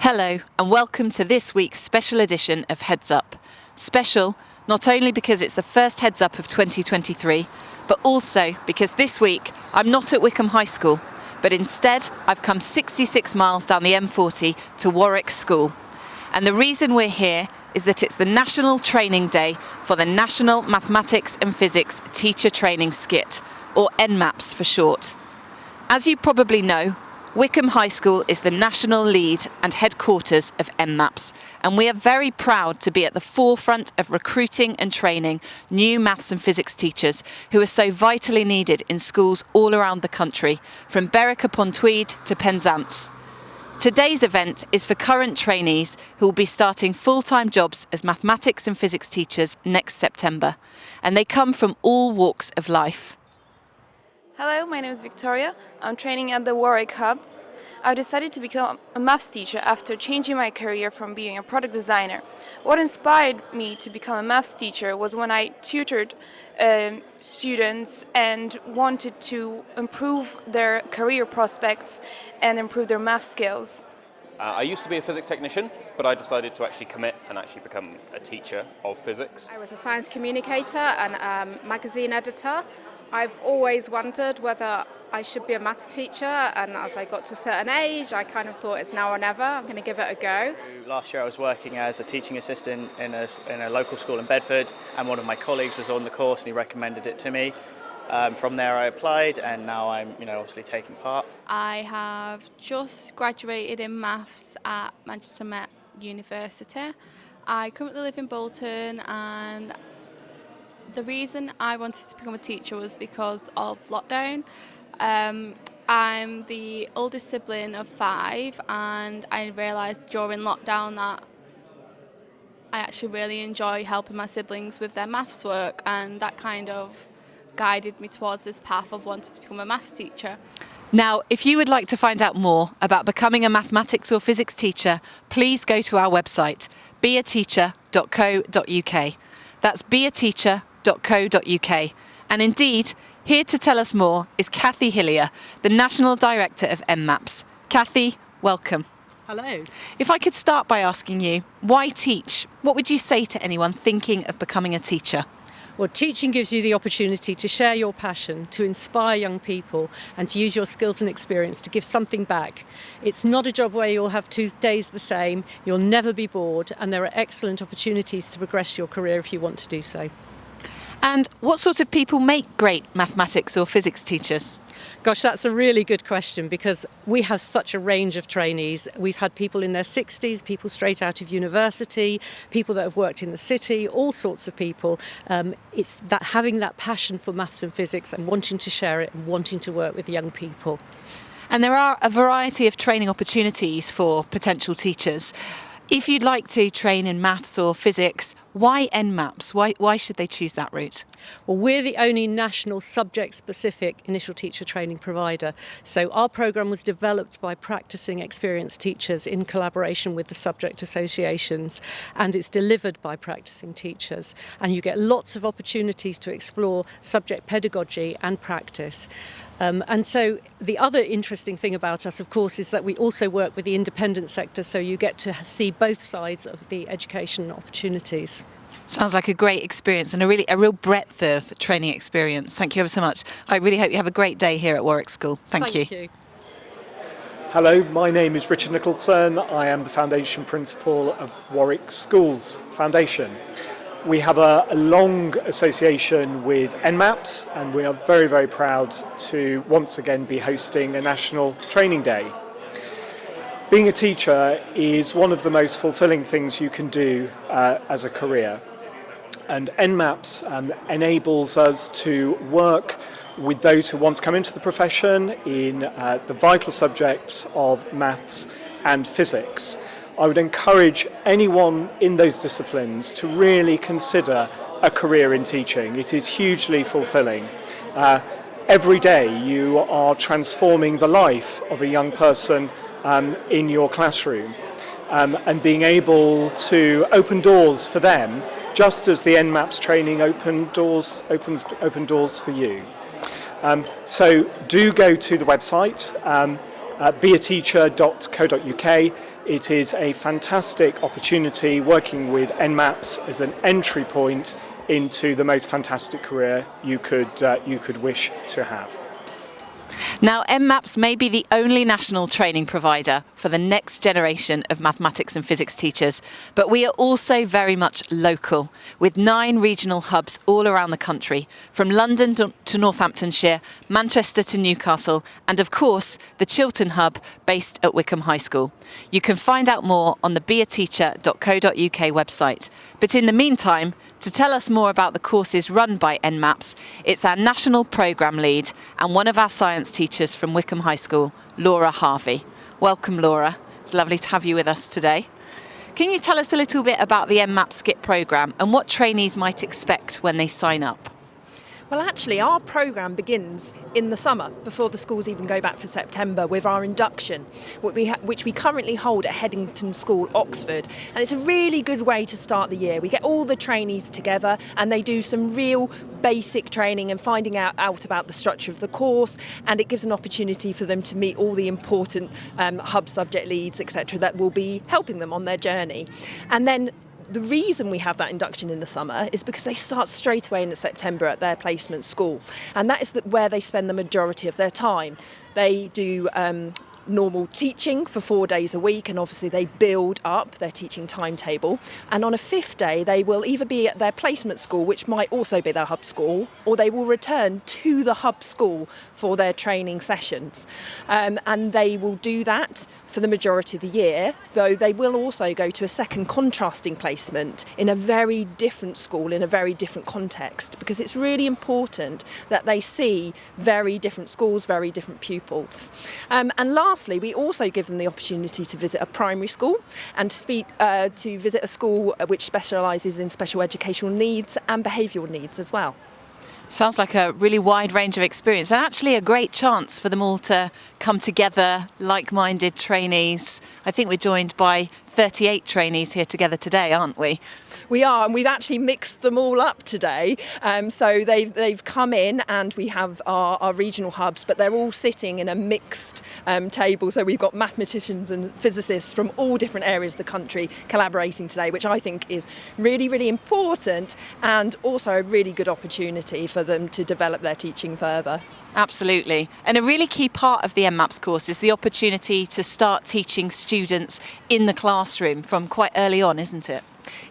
Hello and welcome to this week's special edition of Heads Up. Special not only because it's the first Heads Up of 2023, but also because this week I'm not at Wycombe High School, but instead I've come 66 miles down the M40 to Warwick School. And the reason we're here is that it's the National Training Day for the National Mathematics and Physics Teacher Training Skit, or NMAPS for short. As you probably know, Wycombe High School is the national lead and headquarters of NMAPS, and we are very proud to be at the forefront of recruiting and training new maths and physics teachers who are so vitally needed in schools all around the country, from Berwick-upon-Tweed to Penzance. Today's event is for current trainees who will be starting full-time jobs as mathematics and physics teachers next September, and they come from all walks of life. Hello, my name is Victoria. I'm training at the Warwick Hub. I decided to become a maths teacher after changing my career from being a product designer. What inspired me to become a maths teacher was when I tutored students and wanted to improve their career prospects and improve their math skills. I used to be a physics technician, but I decided to actually commit and actually become a teacher of physics. I was a science communicator and magazine editor. I've always wondered whether I should be a maths teacher, and as I got to a certain age, I kind of thought it's now or never. I'm going to give it a go. Last year I was working as a teaching assistant in a local school in Bedford, and one of my colleagues was on the course and he recommended it to me. From there I applied, and now I'm obviously taking part. I have just graduated in maths at Manchester Met University. I currently live in Bolton, and the reason I wanted to become a teacher was because of lockdown. I'm the oldest sibling of 5, and I realised during lockdown that I actually really enjoy helping my siblings with their maths work, and that kind of guided me towards this path of wanting to become a maths teacher. Now, if you would like to find out more about becoming a mathematics or physics teacher, please go to our website, beateacher.co.uk. That's beateacher.co.uk. And indeed, here to tell us more is Kathy Hillier, the National Director of NMAPS. Kathy, welcome. Hello. If I could start by asking you, why teach? What would you say to anyone thinking of becoming a teacher? Well, teaching gives you the opportunity to share your passion, to inspire young people, and to use your skills and experience to give something back. It's not a job where you'll have 2 days the same, you'll never be bored, and there are excellent opportunities to progress your career if you want to do so. And what sort of people make great mathematics or physics teachers? Gosh, that's a really good question, because we have such a range of trainees. We've had people in their 60s, people straight out of university, people that have worked in the city, all sorts of people. It's that having that passion for maths and physics and wanting to share it and wanting to work with young people. And there are a variety of training opportunities for potential teachers. If you'd like to train in maths or physics, why NMAPS? Why should they choose that route? Well, we're the only national subject-specific initial teacher training provider. So our programme was developed by practising experienced teachers in collaboration with the subject associations, and it's delivered by practising teachers. And you get lots of opportunities to explore subject pedagogy and practice. And so the other interesting thing about us, of course, is that we also work with the independent sector, so you get to see both sides of the education opportunities. Sounds like a great experience and a real breadth of training experience. Thank you ever so much. I really hope you have a great day here at Warwick School. Thank you. Hello, my name is Richard Nicholson. I am the Foundation Principal of Warwick Schools Foundation. We have a long association with NMAPS, and we are very, very proud to once again be hosting a National Training Day. Being a teacher is one of the most fulfilling things you can do as a career. And NMAPS enables us to work with those who want to come into the profession in the vital subjects of maths and physics. I would encourage anyone in those disciplines to really consider a career in teaching. It is hugely fulfilling. Every day you are transforming the life of a young person in your classroom, and being able to open doors for them, just as the NMAPS training open doors for you. So do go to the website, beateacher.co.uk, It is a fantastic opportunity working with NMAPS as an entry point into the most fantastic career you could wish to have. Now, NMAPS may be the only national training provider for the next generation of mathematics and physics teachers, but we are also very much local, with 9 regional hubs all around the country, from London to Northamptonshire, Manchester to Newcastle, and of course, the Chiltern hub based at Wycombe High School. You can find out more on the beateacher.co.uk website. But in the meantime, to tell us more about the courses run by NMAPS, it's our National Programme Lead and one of our science teachers from Wycombe High School, Laura Harvey. Welcome, Laura. It's lovely to have you with us today. Can you tell us a little bit about the NMAPS Skip programme and what trainees might expect when they sign up? Well, actually, our programme begins in the summer, before the schools even go back for September, with our induction, which we currently hold at Headington School, Oxford. And it's a really good way to start the year. We get all the trainees together and they do some real basic training and finding out about the structure of the course, and it gives an opportunity for them to meet all the important hub subject leads, etc., that will be helping them on their journey. And then the reason we have that induction in the summer is because they start straight away in September at their placement school, and that is where they spend the majority of their time. They do normal teaching for 4 days a week, and obviously they build up their teaching timetable, and on a 5th day they will either be at their placement school, which might also be their hub school, or they will return to the hub school for their training sessions, and they will do that for the majority of the year, though they will also go to a second contrasting placement in a very different school, in a very different context, because it's really important that they see very different schools, very different pupils. And lastly, we also give them the opportunity to visit a primary school and to visit a school which specialises in special educational needs and behavioural needs as well. Sounds like a really wide range of experience, and actually a great chance for them all to come together, like-minded trainees. I think we're joined by 38 trainees here together today, aren't we? We are, and we've actually mixed them all up today. So they've come in, and we have our regional hubs, but they're all sitting in a mixed table. So we've got mathematicians and physicists from all different areas of the country collaborating today, which I think is really, really important, and also a really good opportunity for them to develop their teaching further. Absolutely. And a really key part of the NMAPS course is the opportunity to start teaching students in the classroom from quite early on, isn't it?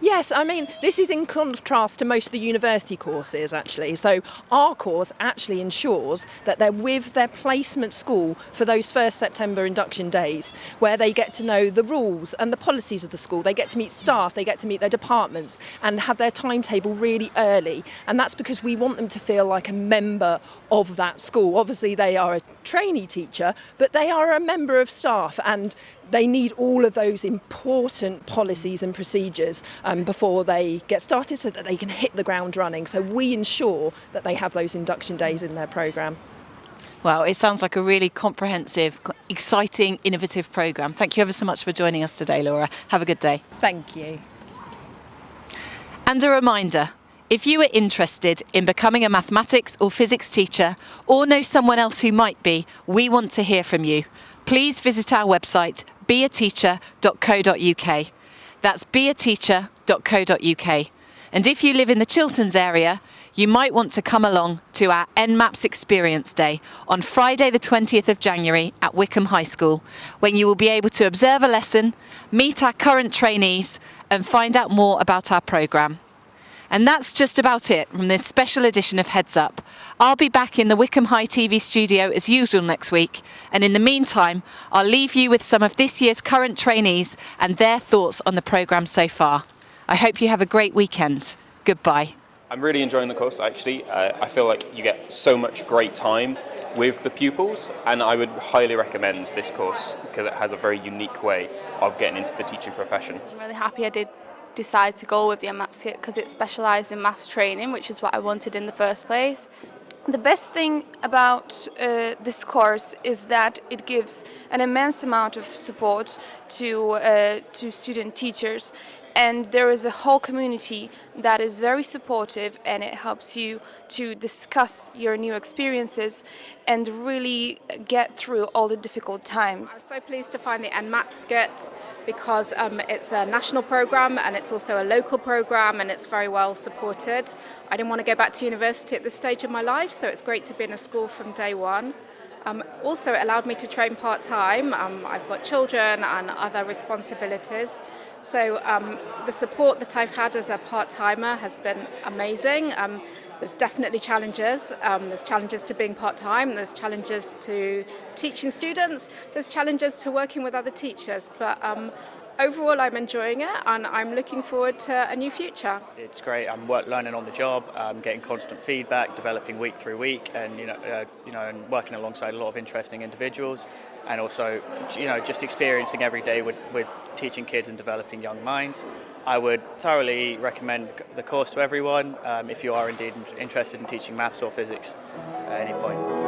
Yes, I mean, this is in contrast to most of the university courses, actually. So our course actually ensures that they're with their placement school for those first September induction days, where they get to know the rules and the policies of the school. They get to meet staff, they get to meet their departments and have their timetable really early. And that's because we want them to feel like a member of that school. Obviously, they are a trainee teacher, but they are a member of staff, and they need all of those important policies and procedures before they get started, so that they can hit the ground running. So we ensure that they have those induction days in their programme. Well, it sounds like a really comprehensive, exciting, innovative programme. Thank you ever so much for joining us today, Laura. Have a good day. Thank you. And a reminder, if you are interested in becoming a mathematics or physics teacher, or know someone else who might be, we want to hear from you. Please visit our website, beateacher.co.uk. That's beateacher.co.uk. And if you live in the Chilterns area, you might want to come along to our NMAPS Experience Day on Friday the 20th of January at Wycombe High School, when you will be able to observe a lesson, meet our current trainees and find out more about our programme. And that's just about it from this special edition of Heads Up. I'll be back in the Wycombe High TV studio as usual next week, and in the meantime, I'll leave you with some of this year's current trainees and their thoughts on the programme so far. I hope you have a great weekend. Goodbye. I'm really enjoying the course, actually. I feel like you get so much great time with the pupils, and I would highly recommend this course because it has a very unique way of getting into the teaching profession. I'm really happy I did decide to go with the NMAPS kit because it specialised in maths training, which is what I wanted in the first place. The best thing about this course is that it gives an immense amount of support to student teachers, And there is a whole community that is very supportive, and it helps you to discuss your new experiences and really get through all the difficult times. I'm so pleased to find the NMAPS skit because it's a national programme and it's also a local programme and it's very well supported. I didn't want to go back to university at this stage of my life, so it's great to be in a school from day one. Also, it allowed me to train part-time. I've got children and other responsibilities. So the support that I've had as a part-timer has been amazing. There's definitely challenges. There's challenges to being part-time, there's challenges to teaching students, there's challenges to working with other teachers. But overall, I'm enjoying it and I'm looking forward to a new future. It's great. I'm learning on the job, getting constant feedback, developing week through week, and and working alongside a lot of interesting individuals, and also just experiencing every day with teaching kids and developing young minds. I would thoroughly recommend the course to everyone if you are indeed interested in teaching maths or physics at any point.